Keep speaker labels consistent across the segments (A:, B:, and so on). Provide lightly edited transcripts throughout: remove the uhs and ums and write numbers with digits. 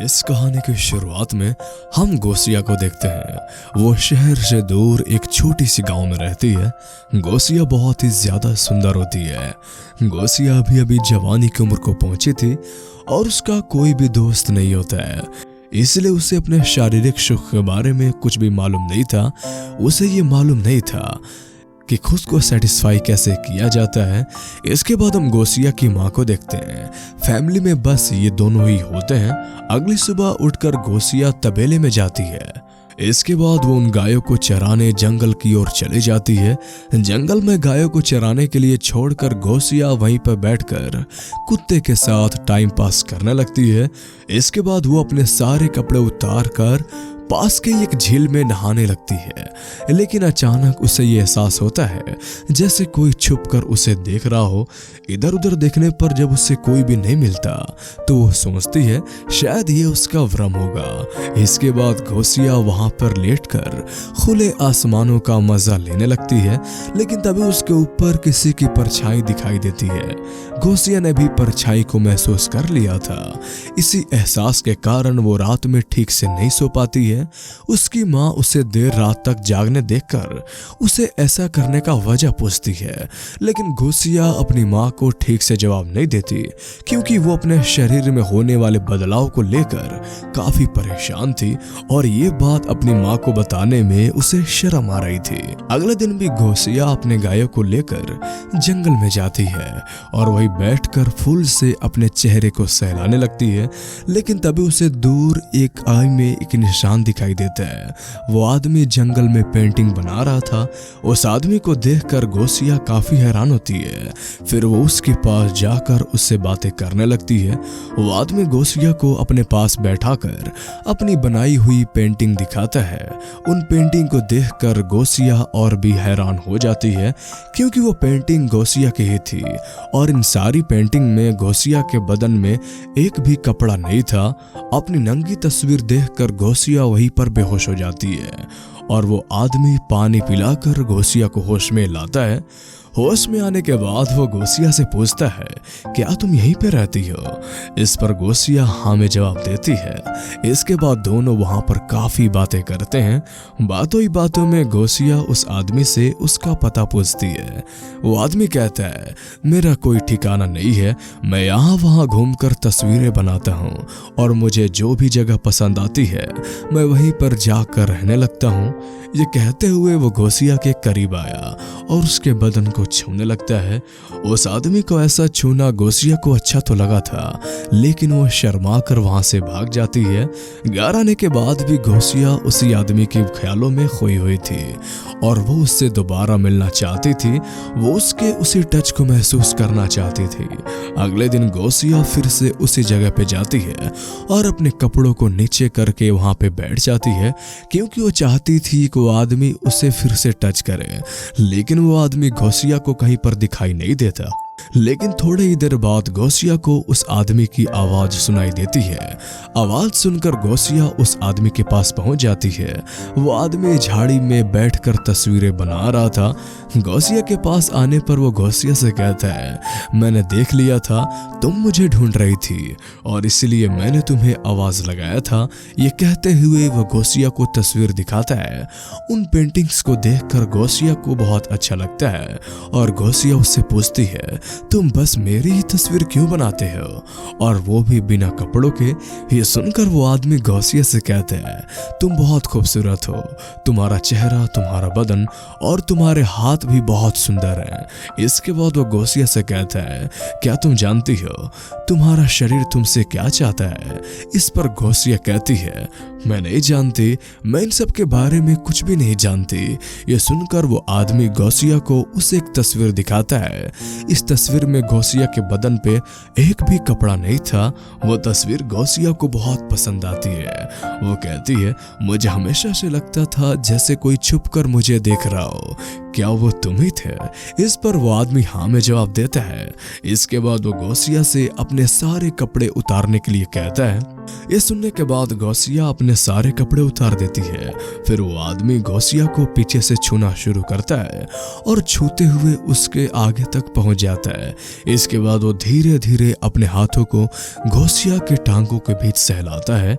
A: इस कहानी की शुरुआत में हम गोसिया को देखते हैं। वो शहर से दूर एक छोटी सी गांव में रहती है। गोसिया बहुत ही ज्यादा सुंदर होती है। गोसिया अभी अभी जवानी की उम्र को पहुंची थी और उसका कोई भी दोस्त नहीं होता है, इसलिए उसे अपने शारीरिक सुख के बारे में कुछ भी मालूम नहीं था। उसे ये मालूम नहीं था कि खुद को सेटिस्फाई कैसे किया जाता है। इसके बाद हम गोसिया की माँ को देखते हैं। फैमिली में बस ये दोनों ही होते हैं। अगली सुबह उठकर गोसिया तबेले में जाती है। इसके बाद वो उन गायों को चराने जंगल की ओर चली जाती है। जंगल में गायों को चराने के लिए छोड़कर गोसिया वहीं पर बैठकर कुत्ते के साथ टाइम पास करने लगती है। इसके बाद वो अपने सारे कपड़े उतार कर पास के एक झील में नहाने लगती है, लेकिन अचानक उसे ये एहसास होता है जैसे कोई छुपकर उसे देख रहा हो। इधर उधर देखने पर जब उसे कोई भी नहीं मिलता तो वो सोचती है शायद ये उसका भ्रम होगा। इसके बाद गोसिया वहां पर लेटकर खुले आसमानों का मजा लेने लगती है, लेकिन तभी उसके ऊपर किसी की परछाई दिखाई देती है। गोसिया ने भी परछाई को महसूस कर लिया था। इसी एहसास के कारण वो रात में ठीक से नहीं सो पाती है। उसकी माँ उसे देर रात तक जागने देखकर उसे ऐसा करने का वजह पूछती है, लेकिन गोसिया अपनी माँ को ठीक से जवाब नहीं देती क्योंकि वो अपने शरीर में होने वाले बदलाव को लेकर काफी परेशान थी और ये बात अपनी माँ को बताने में उसे शर्म आ रही थी। अगले दिन भी गोसिया अपने गायों को लेकर जंगल में जाती है और वही बैठकर फूल से अपने चेहरे को सहलाने लगती है, लेकिन तभी उसे दूर एक आई में एक निशान दिखाई देता है। वो आदमी जंगल में पेंटिंग बना रहा था। उस आदमी को देखकर गोसिया काफी हैरान होती है। फिर वो उसके पास जाकर उससे बातें करने लगती है। वो आदमी गोसिया को अपने पास बैठाकर अपनी बनाई हुई पेंटिंग दिखाता है। उन पेंटिंग को देखकर गोसिया और भी हैरान हो जाती है क्योंकि वो पेंटिंग गोसिया की ही थी और इन सारी पेंटिंग में गोसिया के बदन में एक भी कपड़ा नहीं था। अपनी नंगी तस्वीर देखकर गोसिया वहीं पर बेहोश हो जाती है और वो आदमी पानी पिलाकर गोसिया को होश में लाता है। होश में आने के बाद वो गोसिया से पूछता है क्या तुम यहीं पे रहती हो? इस पर गोसिया हाँ में जवाब देती है। इसके बाद दोनों वहां पर काफी बातें करते हैं। बातों ही बातों में गोसिया उस आदमी से उसका पता पूछती है। वो आदमी कहता है मेरा कोई ठिकाना नहीं है, मैं यहाँ वहाँ घूमकर तस्वीरें बनाता हूँ और मुझे जो भी जगह पसंद आती है मैं वहीं पर जाकर रहने लगता हूँ। ये कहते हुए वो गोसिया के करीब आया और उसके बदन को छूने लगता है। उस आदमी को ऐसा छूना गोसिया को अच्छा तो लगा था, लेकिन वो शर्मा कर वहां से भाग जाती है। घर आने के बाद भी गोसिया उसी आदमी के ख्यालों में खोई हुई थी और वो उससे दोबारा मिलना चाहती थी। वो उसके उसी टच को महसूस करना चाहती थी। अगले दिन गोसिया फिर से उसी जगह पे जाती है और अपने कपड़ों को नीचे करके वहां पे बैठ जाती है क्योंकि वो चाहती थी कि वो आदमी उसे फिर से टच करे, लेकिन वो आदमी गोसिया को कहीं पर दिखाई नहीं देता। लेकिन थोड़ी ही देर बाद गोसिया को उस आदमी की आवाज सुनाई देती है। आवाज सुनकर गोसिया उस आदमी के पास पहुंच जाती है। वो आदमी झाड़ी में बैठकर तस्वीरें बना रहा था। गोसिया के पास आने पर वो गोसिया से कहता है मैंने देख लिया था तुम मुझे ढूंढ रही थी और इसलिए मैंने तुम्हें आवाज लगाया था। ये कहते हुए वो गोसिया को तस्वीर दिखाता है। उन पेंटिंग्स को देखकर गोसिया को बहुत अच्छा लगता है और गोसिया उससे पूछती है तुम बस मेरी ही तस्वीर क्यों बनाते हो और वो भी बिना कपड़ों के? ये सुनकर वो आदमी गोसिया से कहते हैं तुम बहुत खूबसूरत हो, तुम्हारा चेहरा, तुम्हारा बदन और तुम्हारे हाथ भी बहुत सुंदर हैं। इसके बाद वो गोसिया से कहता है क्या तुम जानती हो तुम्हारा शरीर तुमसे क्या चाहता है? इस पर गोसिया कहती है मैं नहीं जानती, मैं इन सब के बारे में कुछ भी नहीं जानती। ये सुनकर वो आदमी गोसिया को उसे एक तस्वीर दिखाता है। इस तस्वीर में गोसिया के बदन पे एक भी कपड़ा नहीं था। वो तस्वीर गोसिया को बहुत पसंद आती है। वो कहती है मुझे हमेशा से लगता था जैसे कोई छुपकर मुझे देख रहा हो, क्या वो तुम ही थे? इस पर वो आदमी हाँ में जवाब देता है। इसके बाद वो गौसिया से अपने सारे कपड़े उतारने के लिए कहता है। ये सुनने के बाद गौसिया अपने सारे कपड़े उतार देती है। फिर वो आदमी गौसिया को पीछे से छूना शुरू करता है और छूते हुए उसके आगे तक पहुंच जाता है। इसके बाद वो धीरे धीरे अपने हाथों को गौसिया के टांगों के बीच सहलाता है।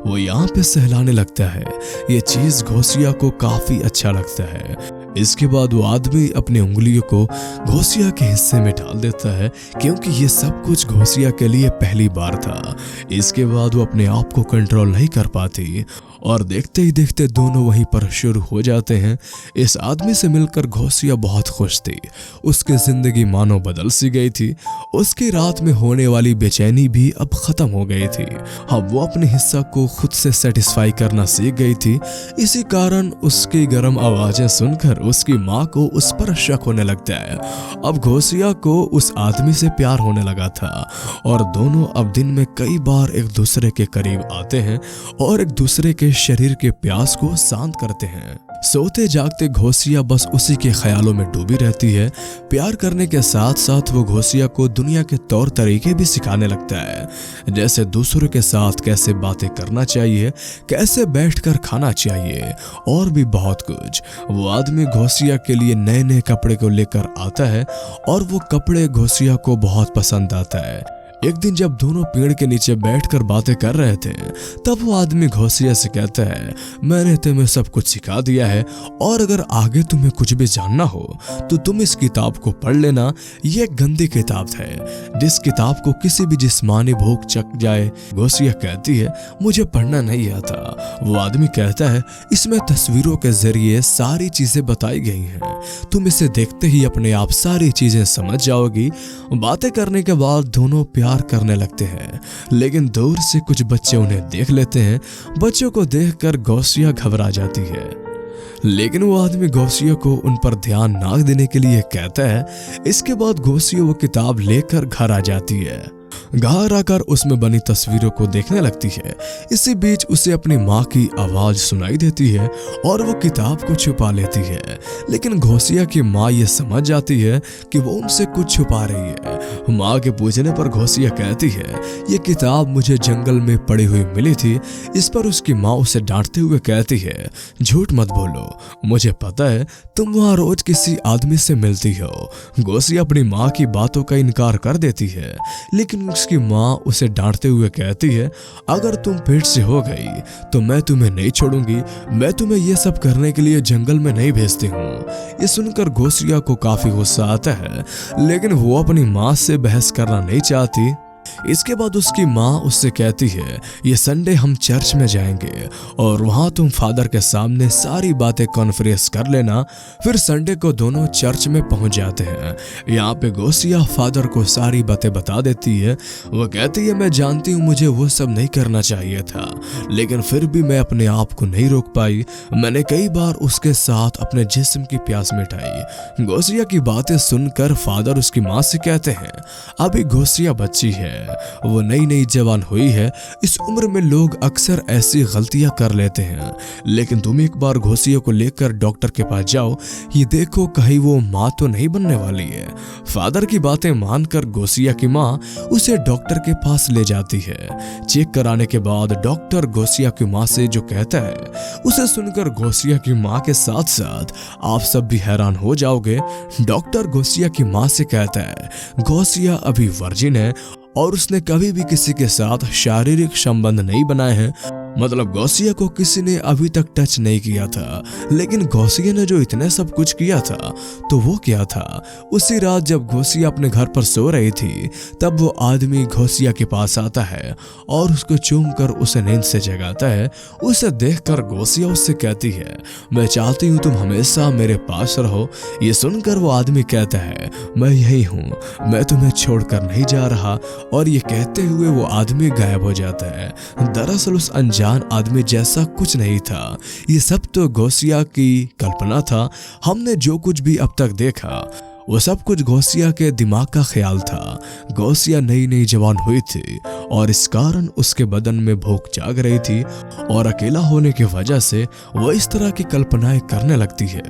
A: वो यहाँ पे सहलाने लगता है। ये चीज गौसिया को काफी अच्छा लगता है। इसके बाद वो आदमी अपनी उंगलियों को गौसिया के हिस्से में डाल देता है, क्योंकि ये सब कुछ गौसिया के लिए पहली बार था। इसके बाद वो अपने आप को कंट्रोल नहीं कर पाती और देखते ही देखते दोनों वहीं पर शुरू हो जाते हैं। इस आदमी से मिलकर गौसिया बहुत खुश थी। उसकी जिंदगी मानो बदल सी गई थी। उसकी रात में होने वाली बेचैनी भी अब खत्म हो गई थी। अब वो अपने हिस्सा को खुद से सेटिस्फाई करना सीख गई थी। इसी कारण उसकी गर्म आवाजें सुनकर उसकी माँ को उस पर शक होने लगता है। अब गौसिया को उस आदमी से प्यार होने लगा था और दोनों अब दिन में कई बार एक दूसरे के करीब आते हैं और एक दूसरे के शरीर के प्यास को शांत करते हैं। सोते जागते गौसिया बस उसी के ख्यालों में डूबी रहती है। प्यार करने के साथ साथ वो गौसिया को दुनिया के तौर तरीके भी सिखाने लगता है, जैसे दूसरों के साथ कैसे बातें करना चाहिए, कैसे बैठकर खाना चाहिए और भी बहुत कुछ। वो आदमी गौसिया के लिए नए नए कपड़े को लेकर आता है और वो कपड़े गौसिया को बहुत पसंद आता है। एक दिन जब दोनों पेड़ के नीचे बैठकर बातें कर रहे थे, तब वो आदमी गौसिया से कहता है, मैंने तुम्हें सब कुछ सिखा दिया है और अगर आगे तुम्हें कुछ भी जानना हो तो तुम इस किताब को पढ़ लेना। ये एक गंदी किताब है जिस किताब को किसी भी जिस्मानी भूख चक जाए। गौसिया कहती है, मुझे पढ़ना नहीं आता। वो आदमी कहता है, इसमें तस्वीरों के जरिए सारी चीजें बताई गई हैं, तुम इसे देखते ही अपने आप सारी चीजें समझ जाओगी। बातें करने के बाद दोनों प्यार करने लगते हैं, लेकिन दूर से कुछ बच्चे उन्हें देख लेते हैं। बच्चों को देखकर गौसिया घबरा जाती है, लेकिन वो आदमी गौसिया को उन पर ध्यान ना देने के लिए कहता है। इसके बाद गौसिया वो किताब लेकर घर आ जाती है। घर आकर उसमें बनी तस्वीरों को देखने लगती है। इसी बीच उसे अपनी माँ की आवाज सुनाई देती है और वो किताब को छुपा लेती है, लेकिन गौसिया की माँ ये समझ जाती है कि वो उनसे कुछ छुपा रही है। माँ के पूछने पर गौसिया कहती है, ये किताब मुझे जंगल में पड़ी हुई मिली थी। इस पर उसकी माँ उसे डांटते हुए कहती है, झूठ मत बोलो, मुझे पता है तुम वहाँ रोज किसी आदमी से मिलती हो। गौसिया अपनी माँ की बातों का इनकार कर देती है, लेकिन उसकी माँ उसे डांटते हुए कहती है, अगर तुम पेट से हो गई तो मैं तुम्हें नहीं छोड़ूंगी। मैं तुम्हें ये सब करने के लिए जंगल में नहीं भेजती हूँ। ये सुनकर गौसिया को काफी गुस्सा आता है, लेकिन वो अपनी माँ से बहस करना नहीं चाहती। इसके बाद उसकी माँ उससे कहती है, ये संडे हम चर्च में जाएंगे और वहाँ तुम फादर के सामने सारी बातें कॉन्फ्रेंस कर लेना। फिर संडे को दोनों चर्च में पहुँच जाते हैं। यहाँ पे गौसिया फादर को सारी बातें बता देती है। वो कहती है, मैं जानती हूँ मुझे वो सब नहीं करना चाहिए था, लेकिन फिर भी मैं अपने आप को नहीं रोक पाई। मैंने कई बार उसके साथ अपने जिस्म की प्यास मिटाई। गौसिया की बातें सुनकर फादर उसकी माँ से कहते हैं, अभी गौसिया बच्ची है, वो नई नई जवान हुई है। इस उम्र में लोग अक्सर ऐसी गलतियां कर लेते हैं, लेकिन तुम एक बार गौसिया को लेकर डॉक्टर के पास जाओ, ये देखो कहीं वो माँ तो नहीं बनने वाली है। फादर की बातें मानकर गौसिया की माँ उसे डॉक्टर के पास ले जाती है। चेक कराने के बाद डॉक्टर गौसिया की माँ से जो कहता है उसे सुनकर गौसिया की माँ के साथ साथ आप सब भी हैरान हो जाओगे। डॉक्टर गौसिया की माँ से कहता है, गौसिया अभी वर्जिन है और उसने कभी भी किसी के साथ शारीरिक संबंध नहीं बनाए हैं। मतलब गौसिया को किसी ने अभी तक टच नहीं किया था, लेकिन गौसिया ने जो इतने सब कुछ किया था तो वो क्या था। उसी रात जब गौसिया अपने घर पर सो रही थी, तब वो आदमी गौसिया के पास आता है और उसको चूमकर उसे नींद से जगाता है। उसे देखकर गौसिया उससे कहती है, मैं चाहती हूँ तुम हमेशा मेरे पास रहो। ये सुनकर वो आदमी कहता है, मैं यही हूँ, मैं तुम्हें छोड़कर नहीं जा रहा। और ये कहते हुए वो आदमी गायब हो जाता है। दरअसल उस अनजान आदमी जैसा कुछ नहीं था, ये सब तो गौसिया की कल्पना था। हमने जो कुछ भी अब तक देखा वो सब कुछ गौसिया के दिमाग का ख्याल था। गौसिया नई नई जवान हुई थी और इस कारण उसके बदन में भूख जाग रही थी और अकेला होने की वजह से वो इस तरह की कल्पनाएं करने लगती है।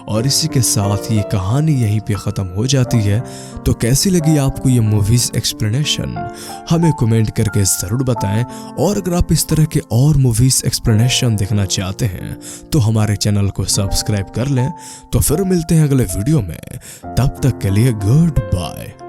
A: और इसी के साथ ये कहानी यहीं पे ख़त्म हो जाती है। तो कैसी लगी आपको ये मूवीज़ एक्सप्लेनेशन, हमें कमेंट करके ज़रूर बताएं। और अगर आप इस तरह के और मूवीज़ एक्सप्लेनेशन देखना चाहते हैं तो हमारे चैनल को सब्सक्राइब कर लें। तो फिर मिलते हैं अगले वीडियो में, तब तक के लिए गुड बाय।